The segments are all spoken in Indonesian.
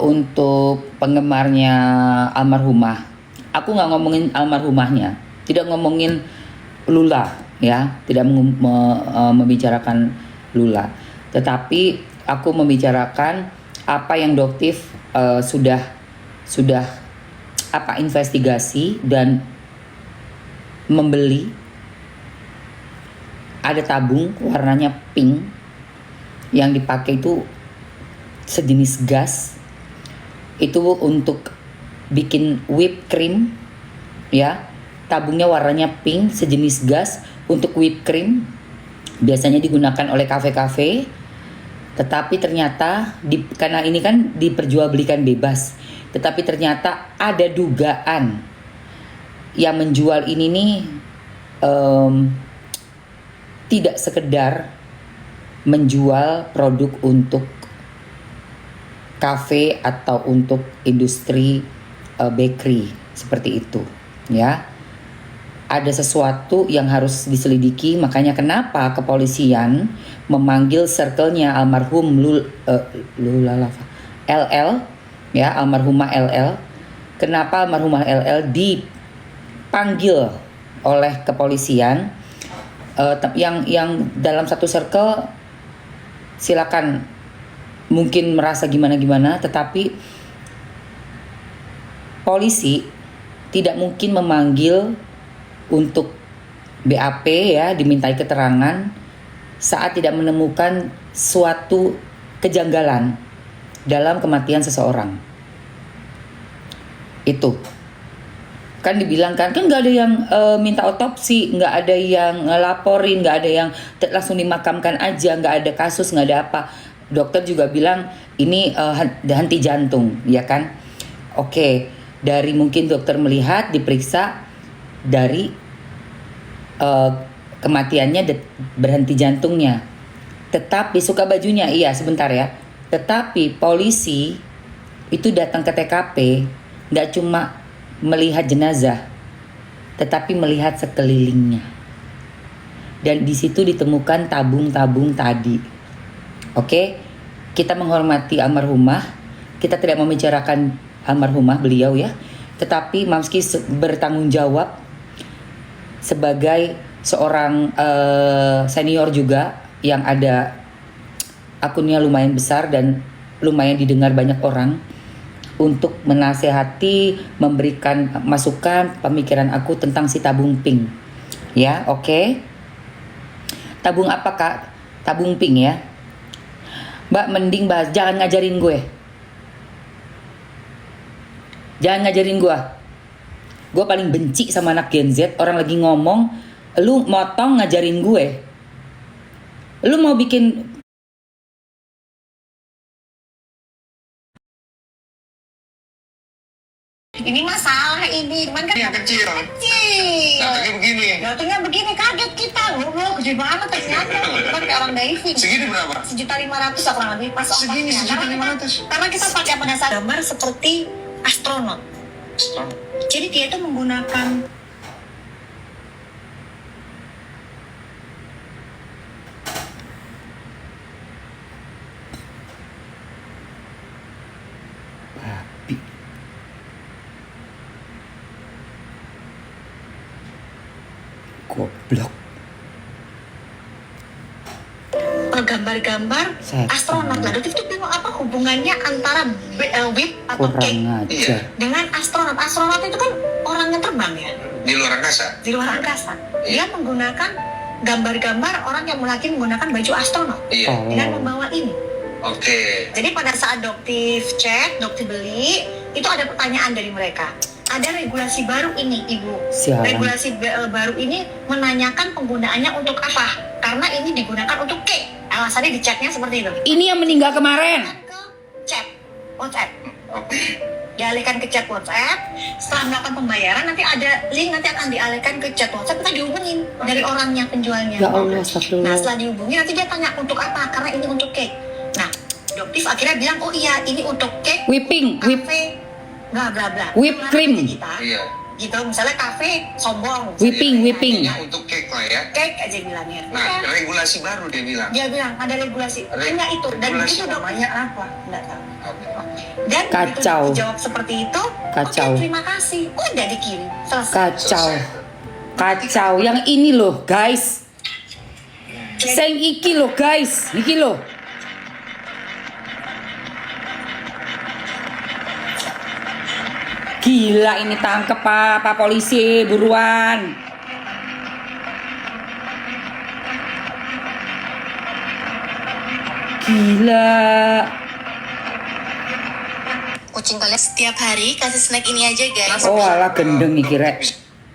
untuk penggemarnya almarhumah. Aku nggak ngomongin almarhumahnya, tidak ngomongin Lula ya, tidak membicarakan Lula, tetapi aku membicarakan apa yang Doktif sudah investigasi dan membeli. Ada tabung warnanya pink yang dipakai itu sejenis gas, itu untuk bikin whipped cream ya. Tabungnya warnanya pink, sejenis gas untuk whipped cream, biasanya digunakan oleh kafe-kafe. Tetapi ternyata karena ini kan diperjualbelikan bebas, tetapi ternyata ada dugaan yang menjual ini nih tidak sekedar menjual produk untuk kafe atau untuk industri bakery seperti itu ya. Ada sesuatu yang harus diselidiki, makanya kenapa kepolisian memanggil circle-nya almarhum LL ya, almarhumah LL. Kenapa almarhumah LL dipanggil oleh kepolisian? Yang dalam satu circle silakan mungkin merasa gimana-gimana, tetapi polisi tidak mungkin memanggil untuk BAP ya, dimintai keterangan saat tidak menemukan suatu kejanggalan dalam kematian seseorang. Itu kan dibilang kan nggak ada yang minta otopsi, nggak ada yang ngelaporin, nggak ada yang langsung dimakamkan aja, nggak ada kasus, nggak ada apa. Dokter juga bilang ini henti jantung, ya kan? Oke, dari mungkin dokter melihat, diperiksa dari kematiannya berhenti jantungnya. Tetapi suka bajunya, iya sebentar ya. Tetapi polisi itu datang ke TKP nggak cuma melihat jenazah, tetapi melihat sekelilingnya. Dan di situ ditemukan tabung-tabung tadi. Oke, kita menghormati almarhumah, kita tidak membicarakan almarhumah beliau ya, tetapi Mamski bertanggung jawab sebagai seorang senior juga yang ada akunnya lumayan besar dan lumayan didengar banyak orang, untuk menasehati, memberikan masukan pemikiran aku tentang si tabung pink. Ya, oke. Tabung apa Kak? Tabung pink ya. Mbak mending bahas, jangan ngajarin gue. Jangan ngajarin gue. Gue paling benci sama anak Gen Z, orang lagi ngomong, lu motong ngajarin gue. Lu mau bikin ini masalah ini, cuman kan yang kecil. Datangnya begini, kaget kita. Loh, gede banget ternyata. Kan kayak orang diving. Segini berapa? 1.500.000 kurang lebih pas segini, ongkosnya. Karena kita pakai pada saat gambar seperti astronot. Jadi dia itu menggunakan goblok. Gambar-gambar astronot. Lah, Doktif itu bingung apa hubungannya antara WIP atau kurang cake ajar dengan astronot. Astronot itu kan orang yang terbang ya, Di luar angkasa. di luar angkasa. Dia menggunakan gambar-gambar orang yang menggunakan baju astronot Iya. dengan membawa ini. Oke. Jadi pada saat Doktif cek, Doktif beli, itu ada pertanyaan dari mereka. Ada regulasi baru ini, Ibu. Sialan. Regulasi baru ini menanyakan penggunaannya untuk apa? Karena ini digunakan untuk cake. Alasannya di chatnya seperti itu. Ini yang meninggal kemarin. Ke chat WhatsApp. Oke. Dialihkan ke chat WhatsApp. Setelah melakukan pembayaran, nanti ada link, nanti akan dialihkan ke chat WhatsApp. Kita dihubungin dari orangnya, penjualnya. Ya Allah, Nah, astagfirullah. setelah dihubungi, nanti dia tanya untuk apa? Karena ini untuk cake. Nah, Doktif akhirnya bilang, oh iya, ini untuk cake, Whipping, kafe, bla bla bla. Whipped cream. Kita, Iya. gitu, misalnya kafe sombong. Whipping. Ini untuk cake lah ya. Cake aja bilangnya. Nah, Udah. regulasi baru dia bilang. Dia bilang ada regulasi. Hanya itu. Dan Regulasi itu namanya apa? Nggak tahu. Dan Kacau. begitu dijawab seperti itu, Kacau. oke, terima kasih, udah dikirim, selesai. Kacau. Kacau. Yang ini loh guys. Sing iki loh guys. Iki loh. Gila ini, tangkep Pak polisi, buruan. Gila. Kucing kalian setiap hari kasih snack ini aja guys. Oh alah gendeng iki rek.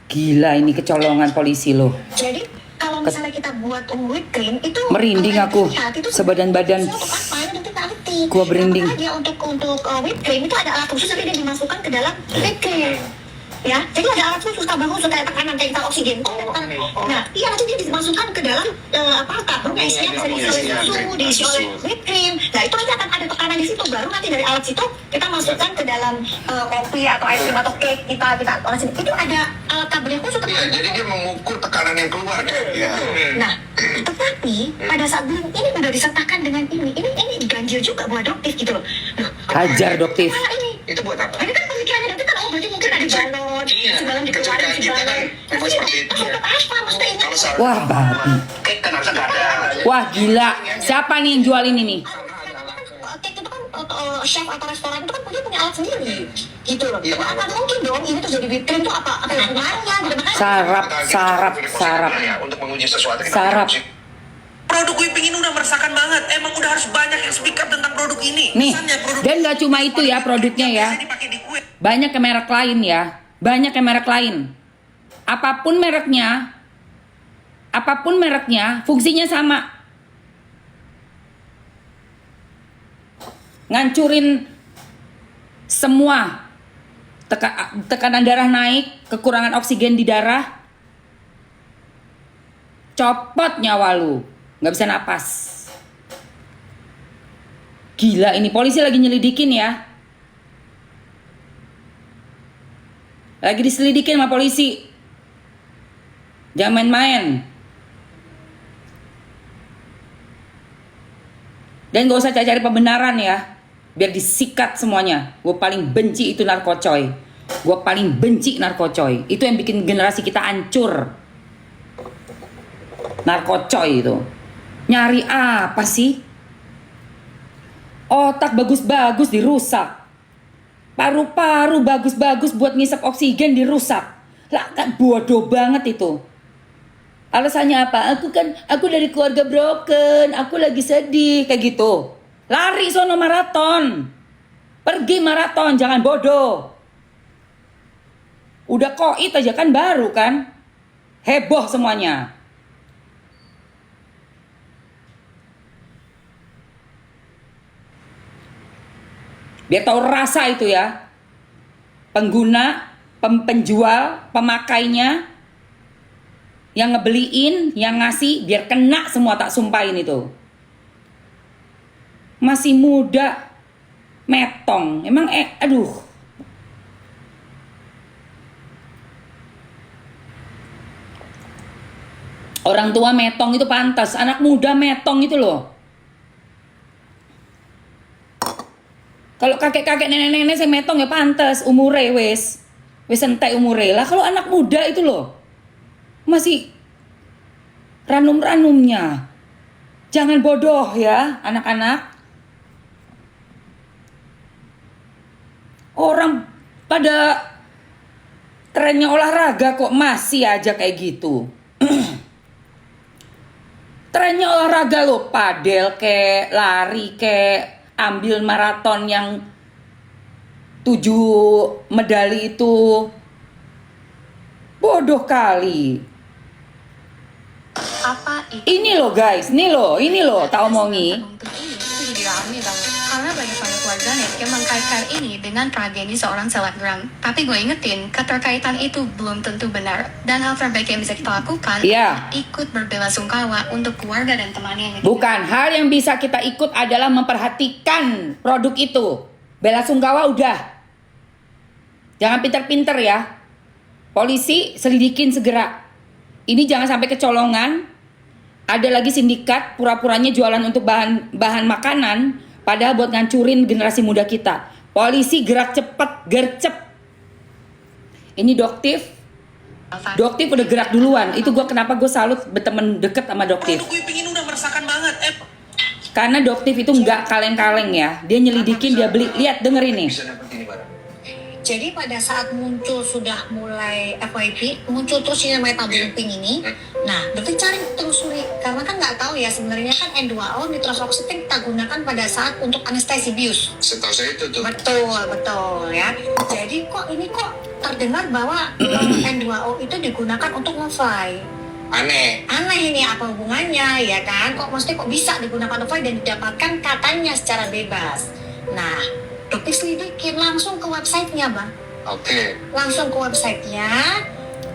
Gila ini kecolongan polisi loh. Jadi kalau misalnya kita buat whipped cream itu Merinding aku. Sebadan-badan. Untuk apa? Nanti nanti. Gua merinding. Makanya untuk whipped cream itu ada alat khusus nanti dia dimasukkan ke dalam whipped cream. Ya, jadi ada alat khusus tambah khusus kayak tekanan kayak kita oksigen. Nah, iya nanti dia dimasukkan ke dalam tabung esnya bisa diisi oleh susu, diisi oleh whipped cream. Nah itu nanti akan ada tekanan di situ. Baru nanti dari alat situ kita masukkan ke dalam kopi atau ice cream atau cake kita oles ini. Itu ada alat tabung yang khusus. Iya, jadi dia mengukur tekanan yang keluar kan? Iya. Nah, tetapi pada saat belum ini udah disertakan dengan ini ganjil juga buat doktif gitu loh. Loh, Hajar doktif. Nah, ini Itu buat apa? ini kan pemikirannya nanti kan berarti mungkin ada balon, Iya, sebalan dikeluarin, kecerdasan kita kan sebalan. memang seperti itu. Untuk apa? Maksudnya ini Kalau salah, Wah babi. kek kan harusnya nggak ada. Wah gila. Siapa nih yang jual ini nih? cake itu kan chef atau restoran itu kan punya alat sendiri gitu loh. Iya. Apa mungkin dong ini tuh jadi whipped cream tuh apa hubungannya gitu makanya. Sarap. Ya, untuk menguji sesuatu kita Sarap. harus- Produk whipping ini udah meresahkan banget. Emang udah harus banyak yang speak up tentang produk ini. Nih, Misalnya produk dan gak cuma itu ya produknya ya. biasa dipakai di kue. Banyak ke merek lain ya. Banyak ke merek lain. Apapun mereknya, fungsinya sama. Ngancurin semua. Tekanan darah naik, kekurangan oksigen di darah. Copot nyawa lu. Nggak bisa napas. Gila ini polisi lagi nyelidikin ya. Lagi diselidikin sama polisi. Jangan main-main. Dan gak usah cari pembenaran ya. Biar disikat semuanya. Gue paling benci itu narkocoy. Gue paling benci narkocoy. Itu yang bikin generasi kita hancur. Narkocoy itu. Nyari apa sih? Otak bagus-bagus dirusak. Paru-paru bagus-bagus buat ngisap oksigen dirusak. Lah kan bodoh banget itu. Alasannya apa? Aku dari keluarga broken, aku lagi sedih kayak gitu. Lari sono maraton. Pergi maraton, jangan bodoh. Udah koit aja kan baru kan? Heboh semuanya. Biar tahu rasa itu ya. Pengguna, penjual, pemakainya, yang ngebeliin, yang ngasih, biar kena semua tak sumpahin itu. Masih muda, metong. Emang aduh. Orang tua metong itu pantas, anak muda metong itu loh. Kalau kakek-kakek nenek-nenek saya metong ya pantas, umure wes entek umure lah. Kalau anak muda itu loh masih ranum-ranumnya. Jangan bodoh ya anak-anak. Orang pada trennya olahraga kok masih aja kayak gitu. Trennya olahraga loh, padel kek, lari kek, ambil maraton yang 7 medali itu. Bodoh kali. Apa itu? Ini loh guys, ini loh tak omongi. Untuk ini itu jadi rame banget. Karena banyak banget warganet yang mengkaitkan ini dengan tragedi seorang selebgram. Tapi gue ingetin, keterkaitan itu belum tentu benar. Dan hal terbaik yang bisa kita lakukan, Iya. ikut berbelasungkawa untuk keluarga dan temannya yang Bukan, hal yang bisa kita ikut adalah memperhatikan produk itu. Bela sungkawa udah. Jangan pinter-pinter ya. Polisi selidikin segera. Ini jangan sampai kecolongan. Ada lagi sindikat pura-puranya jualan untuk bahan makanan, Padahal buat ngancurin generasi muda kita. Polisi gerak cepet, gercep. Ini Doktif udah gerak duluan. Itu kenapa gue salut berteman deket sama Doktif. Aduh, gue pengen udah merasakan banget. Karena Doktif itu nggak kaleng-kaleng ya. Dia nyelidikin, dia beli. Lihat, denger ini. Bisa dapat ini barang. Jadi pada saat muncul sudah mulai FYP, muncul terus ini namanya tabung pink ini. Nah, dokter cari telusuri karena kan nggak tahu ya sebenarnya kan N2O nitrosoxide kita gunakan pada saat untuk anestesi bius. Setahu saya itu tuh. Betul ya. Jadi kok terdengar bahwa N2O itu digunakan untuk nge-fly. Aneh. Aneh ini apa hubungannya ya kan? Kok bisa digunakan nge-fly dan didapatkan katanya secara bebas. Nah, dokter selidikin langsung ke websitenya, Bang. Oke. Langsung ke websitenya,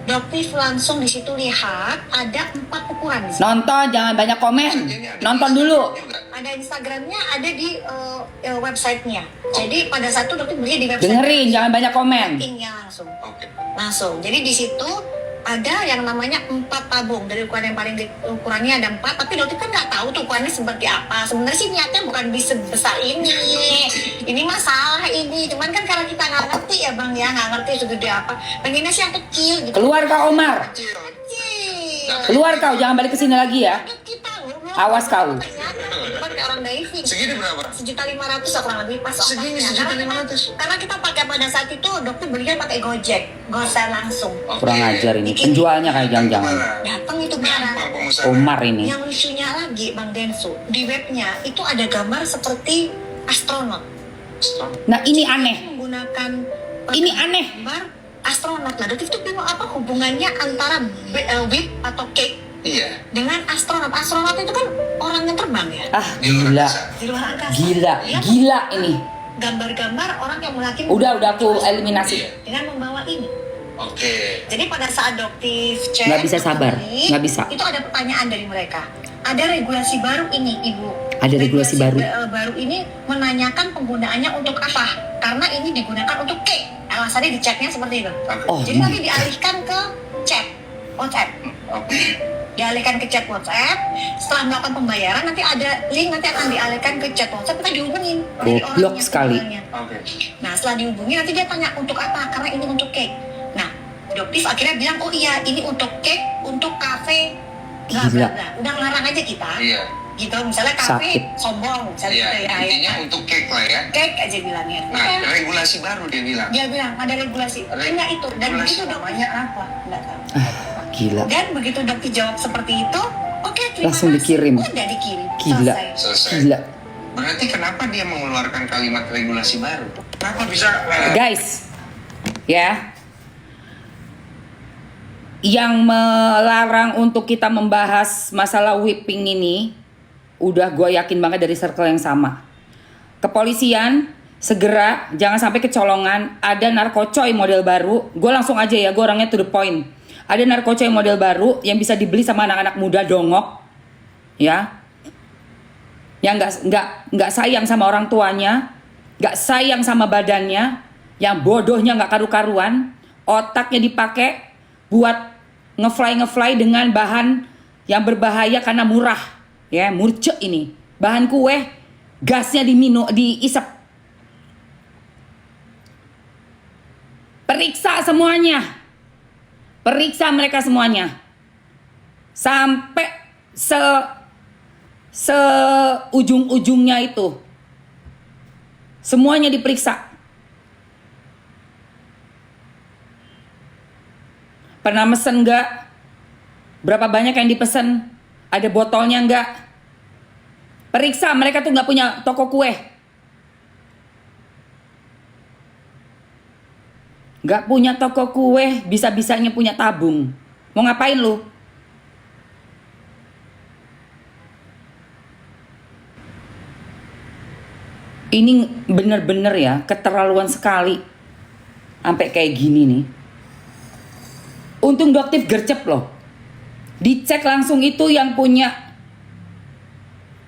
dokter langsung di situ lihat ada 4 ukuran di situ. Nonton, jangan banyak komen. Nonton dulu. Ada Instagramnya, ada di websitenya. Jadi pada saat itu dokter beli di website. Dengerin, jangan banyak komen. Ratingnya langsung. Oke. Langsung. Jadi di situ ada yang namanya 4 tabung. Dari ukuran yang paling ukurannya ada 4, tapi dokter kan nggak tahu tuh ukurannya seperti apa. Sebenarnya sih niatnya bukan bisa sebesar ini. Ini masalah ini. Cuman kan karena kita nggak ngerti ya Bang ya, nggak ngerti segede apa. Pengennya sih yang kecil gitu. Keluar Kak Omar. Kecil. Kecil. Keluar kau, jangan balik ke sini lagi ya. Kita Awas kau. Bukan kayak orang diving. Segini berapa? 1.500.000 lah kurang lebih pas Segini, ongkosnya. 1.500.000. Karena kita pakai pada saat itu dokter belinya pakai Gojek, Gosel langsung. Kurang ajar ini. Penjualnya kayak jangan-jangan. Datang itu barang. Omar ini. Yang lucunya lagi Bang Densu, di webnya itu ada gambar seperti astronot. Nah ini aneh. Menggunakan Ini aneh. gambar astronot. Nah, dokter itu bingung apa hubungannya antara whip atau cake Iya. dengan astronot. Astronot itu kan orang yang terbang ya, Ah gila. di luar angkasa. Gila. Ya, Gila ini. gambar-gambar orang yang mendaki Udah aku eliminasi. dengan membawa ini. Oke. Jadi pada saat dokter cek, Nggak bisa sabar. ini, Nggak bisa. Itu ada pertanyaan dari mereka. Ada regulasi baru ini, Ibu. Ada regulasi baru. Baru ini menanyakan penggunaannya untuk apa? Karena ini digunakan untuk cake. Alasannya di chatnya seperti itu. Oh, Jadi nanti dialihkan ke chat WhatsApp. Oke. Dialihkan ke chat WhatsApp. Setelah melakukan pembayaran nanti ada link, nanti akan dialihkan ke chat WhatsApp. Kita dihubungin dari Goblok orangnya, sekali. penjualnya. Oke. Nah setelah dihubungi nanti dia tanya untuk apa, karena ini untuk cake. Nah dokter akhirnya bilang oh iya ini untuk cake, untuk kafe, bla bla Gila. bla. Udah ngelarang aja kita, Iya. gitu. Misalnya kafe Sakit. sombong, misalnya Iya. gitu ya. Intinya untuk cake lah ya. Cake aja bilangnya. Nah, Udah. regulasi baru dia bilang. Dia bilang ada regulasi. Enggak itu. Dan Regulasi begitu dokternya apa? Enggak tahu. Gila. Dan begitu dokter jawab seperti itu, oke terima Langsung kasih. dikirim. Udah dikirim. Gila. Selesai. Selesai. Gila. Berarti kenapa dia mengeluarkan kalimat regulasi baru? Kenapa bisa Guys, ya, yang melarang untuk kita membahas masalah whipping ini udah gue yakin banget dari circle yang sama. Kepolisian segera, jangan sampai kecolongan. Ada narkocoy model baru. Gue langsung aja ya, gue orangnya to the point. Ada narkocoy model baru yang bisa dibeli sama anak-anak muda dongok, ya, yang nggak sayang sama orang tuanya, nggak sayang sama badannya, yang bodohnya nggak karu-karuan, otaknya dipakai buat ngefly dengan bahan yang berbahaya karena murah, ya, murce ini, bahan kue, gasnya diisep. Periksa semuanya, periksa mereka semuanya, sampai ujung-ujungnya itu semuanya diperiksa. Pernah mesen nggak? Berapa banyak yang dipesan? Ada botolnya nggak? Periksa, mereka tuh nggak punya toko kue, nggak punya toko kue, bisa-bisanya punya tabung. Mau ngapain lu? Ini bener-bener ya, keterlaluan sekali. Sampai kayak gini nih. Untung Doktif gercep loh. Dicek langsung itu yang punya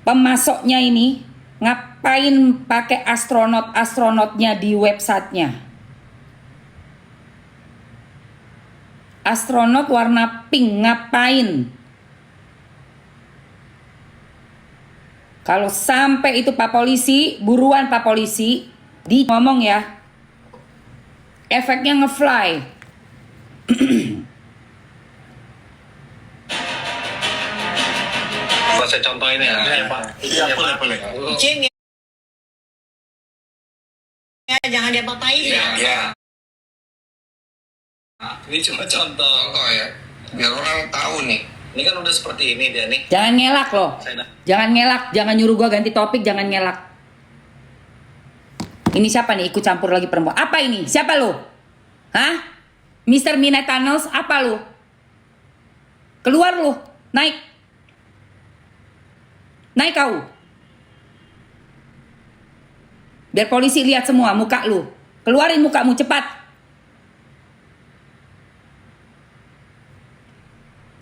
pemasoknya ini. Ngapain pakai astronotnya di websitenya. Astronot warna pink, ngapain? Kalau sampai itu Pak Polisi, buruan Pak Polisi, di ngomong ya. Efeknya ngefly. Kalau saya contohin ya, Pak. Iya, boleh. Izin ya, jangan diapa-apain ya. Ya, Ini cuma contoh. contoh ya. Biar orang tahu nih. Ini kan udah seperti ini dia nih. Jangan ngelak loh. Jangan ngelak, jangan nyuruh gua ganti topik, jangan ngelak. Ini siapa nih ikut campur lagi perempuan? Apa ini? Siapa lu? Hah? Mr. Midnight Tunnels, apa lu? Keluar lu, naik. Naik kau. Biar polisi lihat semua muka lu. Keluarin mukamu cepat.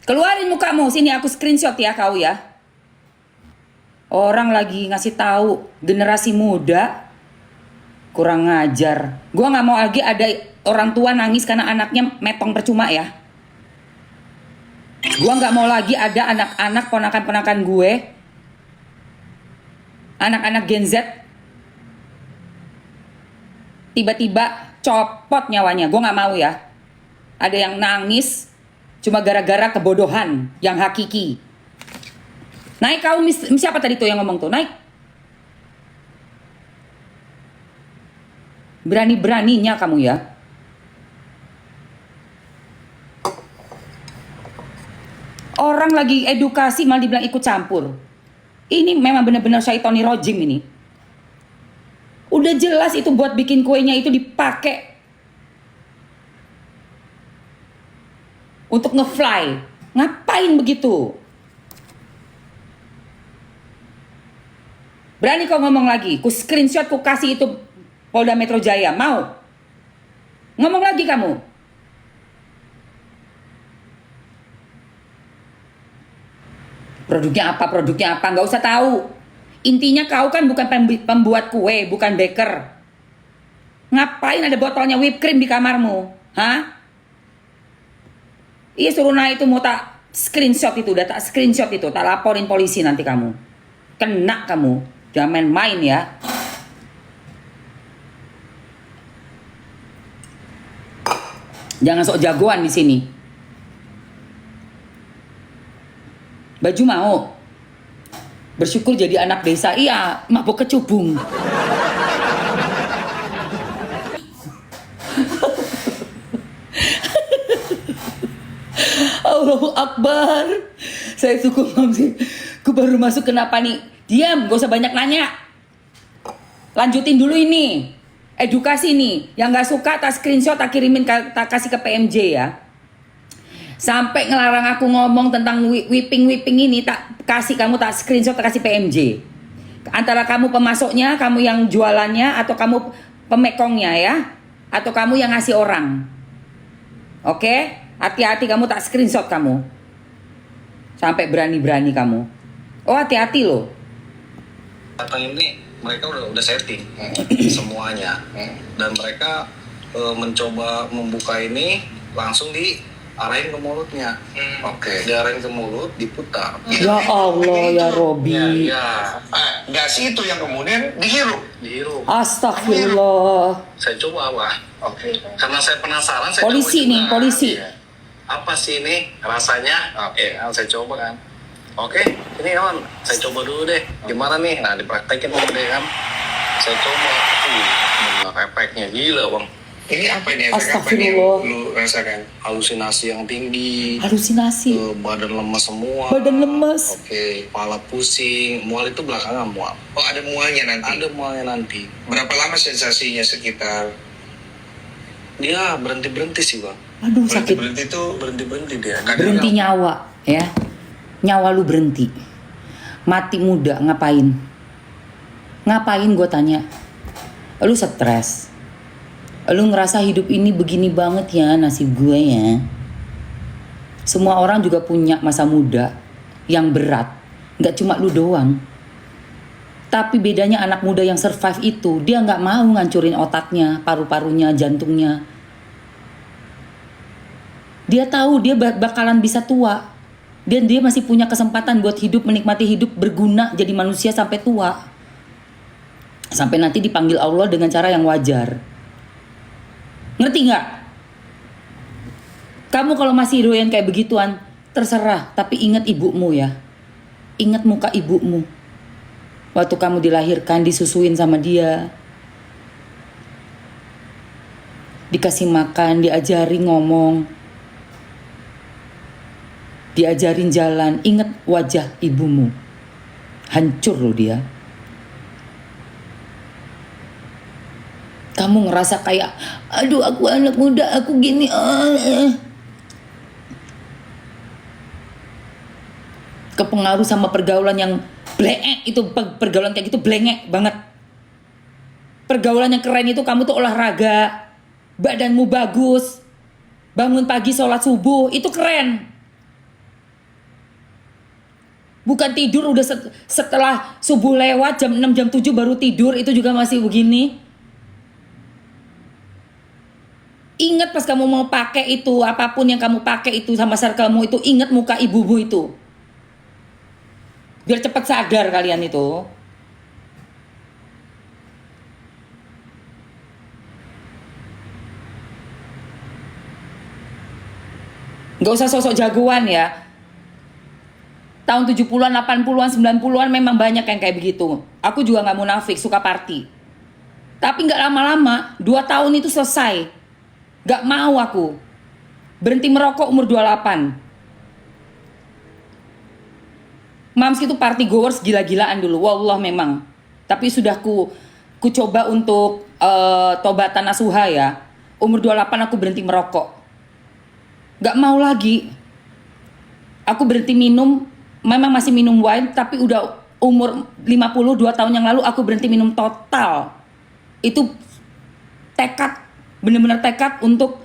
Keluarin mukamu, sini aku screenshot ya kau ya. Orang lagi ngasih tahu generasi muda kurang ngajar. Gua nggak mau lagi ada orang tua nangis karena anaknya metong percuma ya. Gua nggak mau lagi ada anak-anak ponakan-ponakan gue, anak-anak Gen Z, tiba-tiba copot nyawanya. Gua nggak mau ya. Ada yang nangis cuma gara-gara kebodohan yang hakiki. Naik kau, siapa tadi tuh yang ngomong tuh? Naik. Berani-beraninya kamu ya. Orang lagi edukasi malah dibilang ikut campur. Ini memang benar-benar syaitoni rojim ini. Udah jelas itu buat bikin kuenya itu dipakai untuk ngefly. Ngapain begitu? Berani kau ngomong lagi, ku screenshot, ku kasih itu Polda Metro Jaya, mau? Ngomong lagi kamu. Produknya apa, nggak usah tahu. Intinya kau kan bukan pembuat kue, bukan baker. Ngapain ada botolnya whipped cream di kamarmu? Hah? Iya suruh naik itu mau tak screenshot itu, udah tak screenshot itu, tak laporin polisi nanti kamu. Kena kamu. Jangan main-main ya. Jangan sok jagoan di sini. Baju mau. Bersyukur jadi anak desa. Iya, mabuk kecubung. Allahu Akbar. Saya syukur sih. Aku baru masuk, kenapa nih? Diam, gak usah banyak nanya. Lanjutin dulu ini. Edukasi nih. Yang gak suka tak screenshot, tak kirimin, tak kasih ke PMJ ya. Sampai ngelarang aku ngomong tentang whipping ini, tak kasih kamu, tak screenshot, tak kasih PMJ. Antara kamu pemasoknya, kamu yang jualannya, atau kamu pemekongnya ya. Atau kamu yang ngasih orang. Oke? Hati-hati kamu, tak screenshot kamu. Sampai berani-berani kamu. Oh hati-hati loh. Datang ini mereka udah setting semuanya, dan mereka mencoba membuka ini langsung diarahin ke mulutnya. Oke. Diarahin ke mulut, diputar. Ya Allah ya Robi. Ya, Gas itu yang kemudian dihirup. dihirup. Astagfirullah. Saya coba apa? Oke. Karena saya penasaran, saya Polisi coba nih, juga. polisi. Iya. Apa sih ini rasanya? Oke, saya coba kan. Oke, ini kawan, saya coba dulu deh. Gimana nih? Nah, dipraktekin dulu deh kan. Saya coba. Benar efeknya gila, Bang. Ini apa ini? Efek apa nih Astagfirullah. yang lu rasakan? Halusinasi yang tinggi. Halusinasi. Badan lemas semua. Badan lemes. Oke, kepala pusing. Mual itu belakangan mual. Oh, ada mualnya nanti. Ada mualnya nanti. Berapa lama sensasinya sekitar? Dia berhenti-berhenti sih, Bang. Aduh sakit. Berhenti itu Berhenti-berhenti dia. Berhenti nyawa ya. Nyawa lu berhenti. Mati muda ngapain? Ngapain gue tanya? Lu stres. Lu ngerasa hidup ini begini banget ya nasib gue ya. Semua orang juga punya masa muda yang berat. Gak cuma lu doang. Tapi bedanya anak muda yang survive itu, dia gak mau ngancurin otaknya, paru-parunya, jantungnya. Dia tahu dia bakalan bisa tua. Dan dia masih punya kesempatan buat hidup, menikmati hidup, berguna, jadi manusia sampai tua. Sampai nanti dipanggil Allah dengan cara yang wajar. Ngerti nggak? Kamu kalau masih doyan kayak begituan, terserah. Tapi ingat ibumu ya. Ingat muka ibumu. Waktu kamu dilahirkan, disusuin sama dia. Dikasih makan, diajari ngomong. Diajarin jalan. Ingat wajah ibumu. Hancur loh dia. Kamu ngerasa kayak, aduh aku anak muda, aku gini. Kepengaruh sama pergaulan yang blengek itu, pergaulan kayak gitu blengek banget. Pergaulan yang keren itu kamu tuh olahraga, badanmu bagus, bangun pagi sholat subuh, itu keren. Bukan tidur udah setelah subuh lewat jam 6 jam 7 baru tidur, itu juga masih begini. Ingat pas kamu mau pakai itu, apapun yang kamu pakai itu sama circlemu itu, ingat muka ibumu itu. Biar cepat sadar kalian itu. Gak usah sosok jagoan ya. Tahun 70-an, 80-an, 90-an memang banyak yang kayak begitu. Aku juga gak munafik, suka party. Tapi gak lama-lama, 2 tahun itu selesai. Gak mau aku. Berhenti merokok umur 28. Mamski itu party goers gila-gilaan dulu. Wallah memang. Tapi sudah ku coba untuk tobatan nasuha ya. Umur 28 aku berhenti merokok. Gak mau lagi. Aku berhenti minum. Memang masih minum wine. Tapi udah umur 52 tahun yang lalu aku berhenti minum total. Itu tekad. Bener-bener tekad untuk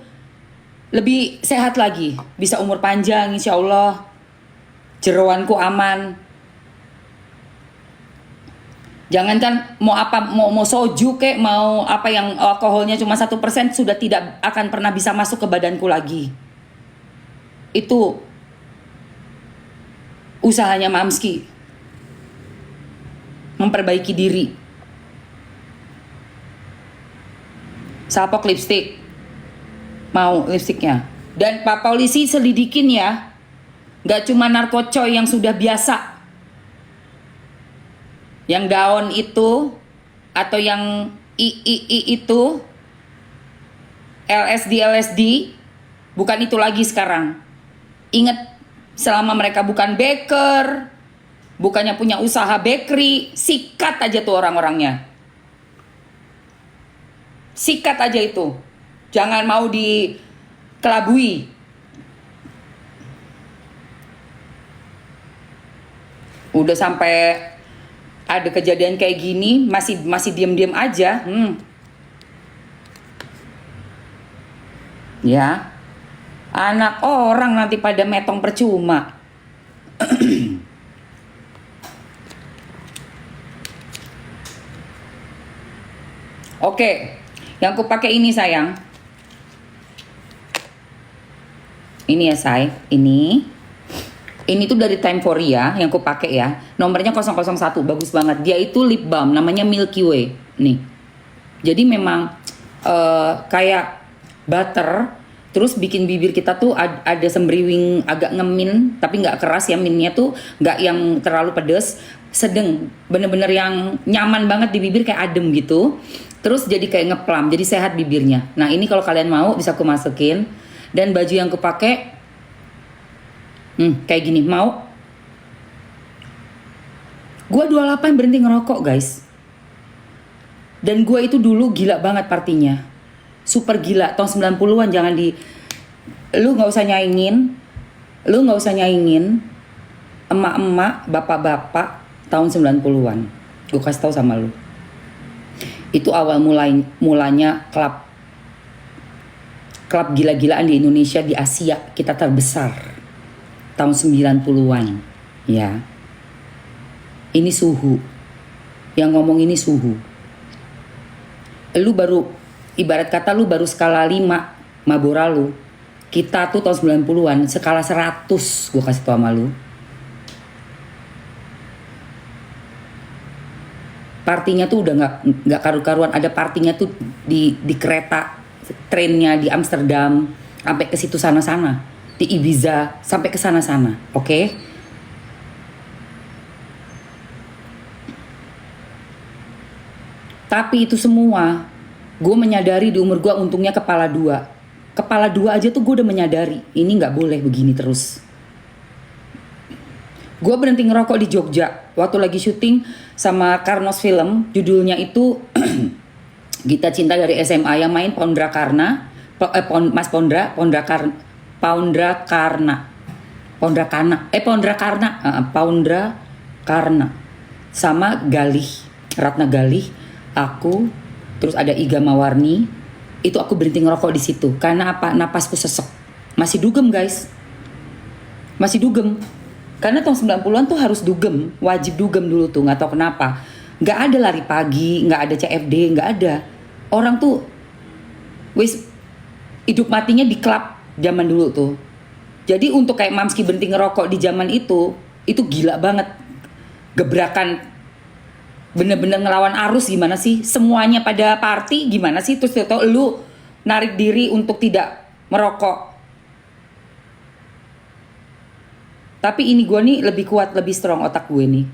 lebih sehat lagi. Bisa umur panjang insya Allah. Jeroanku aman. Jangan kan mau apa, mau soju kek, mau apa yang alkoholnya cuma 1% sudah tidak akan pernah bisa masuk ke badanku lagi. Itu usahanya Mamski. Memperbaiki diri. Salpok lipstick. Mau lipstiknya. Dan Pak Polisi selidikin ya. Gak cuma narkocoy yang sudah biasa. Yang daun itu. Atau yang III itu. LSD. Bukan itu lagi sekarang. Ingat, selama mereka bukan baker. Bukannya punya usaha bakery. Sikat aja tuh orang-orangnya. Sikat aja itu. Jangan mau dikelabui. Udah sampai ada kejadian kayak gini masih diam-diam aja. Ya. Anak orang nanti pada metong percuma. Oke. Yang aku pakai ini sayang. Ini ya say. Ini tuh dari Time for Ya yang aku pakai ya. Nomornya 001, bagus banget. Dia itu lip balm namanya Milky Way. Nih. Jadi memang kayak butter. Terus bikin bibir kita tuh ada sembriwing agak ngemin, tapi nggak keras ya, minnya tuh nggak yang terlalu pedes, sedang, bener-bener yang nyaman banget di bibir, kayak adem gitu. Terus jadi kayak ngeplam, jadi sehat bibirnya. Nah ini kalau kalian mau bisa aku masukin. Dan baju yang aku pakai kayak gini, mau? Gua 28 berhenti ngerokok guys. Dan gua itu dulu gila banget partinya. Super gila, tahun 90-an. Jangan lu gak usah nyaingin. Lu gak usah nyaingin emak-emak, bapak-bapak tahun 90-an. Gue kasih tahu sama lu. Itu awal mulanya klub gila-gilaan di Indonesia, di Asia. Kita terbesar tahun 90-an. Ya. Ini suhu. Yang ngomong ini suhu. Lu baru, ibarat kata lu baru skala 5 Marlboro lu. Kita tuh tahun 90-an skala 100 gue kasih tau sama lu. Partinya tuh udah nggak karu-karuan. Ada partinya tuh di kereta trennya di Amsterdam sampai ke situ sana-sana, di Ibiza sampai ke sana-sana. Oke? Tapi itu semua gue menyadari di umur gue untungnya kepala dua aja tuh gue udah menyadari ini nggak boleh begini terus. Gue berhenti ngerokok di Jogja waktu lagi syuting sama Karnos Film, judulnya itu Gita Cinta dari SMA, yang main Pondra Karna, Mas Pondra Karna sama Galih, Ratna Galih, aku, terus ada Iga Mawarni. Itu aku berhenti ngerokok di situ karena apa? Napasku sesek. Masih dugem guys. Masih dugem. Karena tahun 90-an tuh harus dugem, wajib dugem dulu tuh, nggak tahu kenapa. Nggak ada lari pagi, nggak ada CFD, nggak ada. Orang tuh wis hidup matinya di klub zaman dulu tuh. Jadi untuk kayak Mamski berhenti ngerokok di zaman itu gila banget. Gebrakan bener-bener ngelawan arus gimana sih? Semuanya pada party gimana sih? Terus tau lu narik diri untuk tidak merokok. Tapi ini gue nih lebih kuat, lebih strong otak gue nih.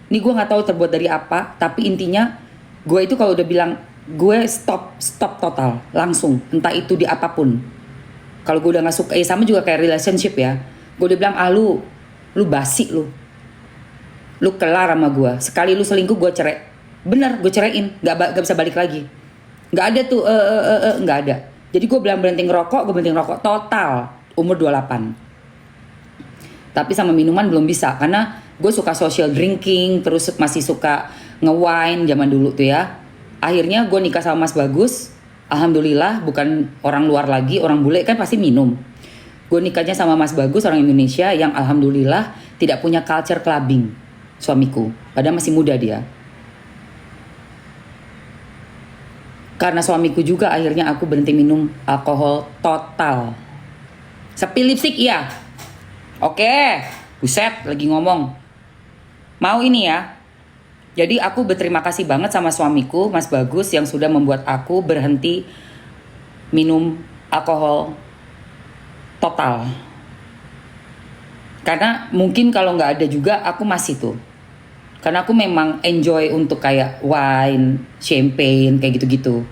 Ini gue nggak tahu terbuat dari apa. Tapi intinya gue itu kalau udah bilang gue stop total langsung. Entah itu di apapun. Kalau gue udah nggak suka, sama juga kayak relationship ya. Gue udah bilang lu basi lu kelar sama gue. Sekali lu selingkuh gue cerai. Bener, gue ceraiin. Gak bisa balik lagi. Gak ada tuh gak ada. Jadi gue bilang berhenti ngerokok total umur 28. Tapi sama minuman belum bisa. Karena gue suka social drinking, terus masih suka nge-wine zaman dulu tuh ya. Akhirnya gue nikah sama Mas Bagus. Alhamdulillah bukan orang luar lagi. Orang bule kan pasti minum. Gue nikahnya sama Mas Bagus, orang Indonesia yang alhamdulillah tidak punya culture clubbing. Suamiku, padahal masih muda dia. Karena suamiku juga akhirnya aku berhenti minum alkohol total. Sepi lipstick iya. Oke, buset lagi ngomong. Mau ini ya. Jadi aku berterima kasih banget sama suamiku, Mas Bagus, yang sudah membuat aku berhenti minum alkohol total. Karena mungkin kalau nggak ada juga aku masih tuh. Karena aku memang enjoy untuk kayak wine, champagne, kayak gitu-gitu.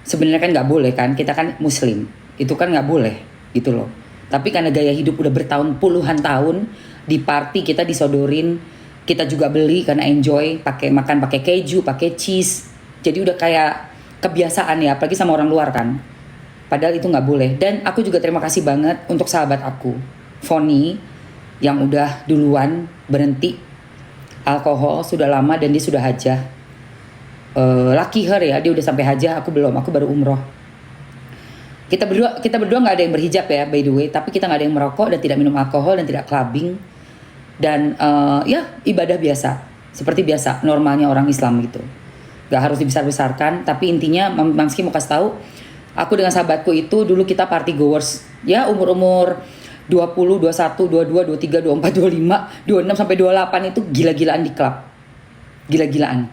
Sebenarnya kan nggak boleh kan, kita kan muslim. Itu kan nggak boleh gitu loh. Tapi karena gaya hidup udah bertahun puluhan tahun, di party kita disodorin, kita juga beli karena enjoy, makan pakai keju, pakai cheese. Jadi udah kayak kebiasaan ya, apalagi sama orang luar kan. Padahal itu nggak boleh. Dan aku juga terima kasih banget untuk sahabat aku, Foni, yang udah duluan berhenti alkohol sudah lama dan dia sudah hajah. Lucky her ya, dia udah sampai hajah, aku belum, aku baru umroh. Kita berdua nggak ada yang berhijab ya, by the way, tapi kita nggak ada yang merokok dan tidak minum alkohol dan tidak clubbing dan ya ibadah biasa, seperti biasa normalnya orang Islam gitu. Gak harus dibesar-besarkan, tapi intinya Mamski mau kasih tahu, aku dengan sahabatku itu dulu kita party goers, ya umur 20, 21, 22, 23, 24, 25, 26 sampai 28 itu gila-gilaan di klub. Gila-gilaan.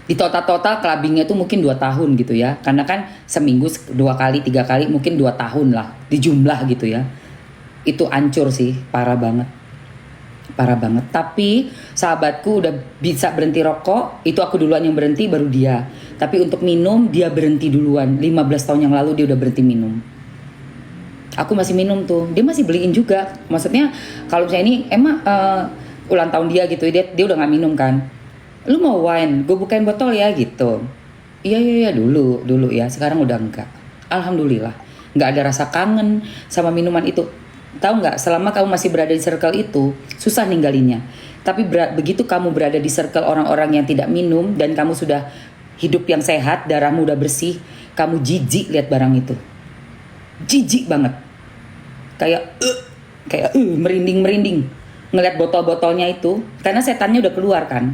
Di total clubbingnya itu mungkin 2 tahun gitu ya. Karena kan seminggu 2 kali, 3 kali, mungkin 2 tahun lah di jumlah gitu ya. Itu hancur sih, parah banget. Parah banget. Tapi sahabatku udah bisa berhenti rokok, itu aku duluan yang berhenti baru dia. Tapi untuk minum dia berhenti duluan. 15 tahun yang lalu dia udah berhenti minum. Aku masih minum tuh, dia masih beliin juga. Maksudnya kalau misalnya ini emang ulang tahun dia gitu, dia udah nggak minum kan. Lu mau wine, gue bukain botol ya gitu. Iya dulu ya, sekarang udah enggak. Alhamdulillah, nggak ada rasa kangen sama minuman itu. Tahu nggak? Selama kamu masih berada di circle itu, susah ninggalinnya. Tapi begitu kamu berada di circle orang-orang yang tidak minum dan kamu sudah hidup yang sehat, darahmu udah bersih, kamu jijik lihat barang itu. Jijik banget, kayak merinding ngeliat botol-botolnya itu, karena setannya udah keluar kan.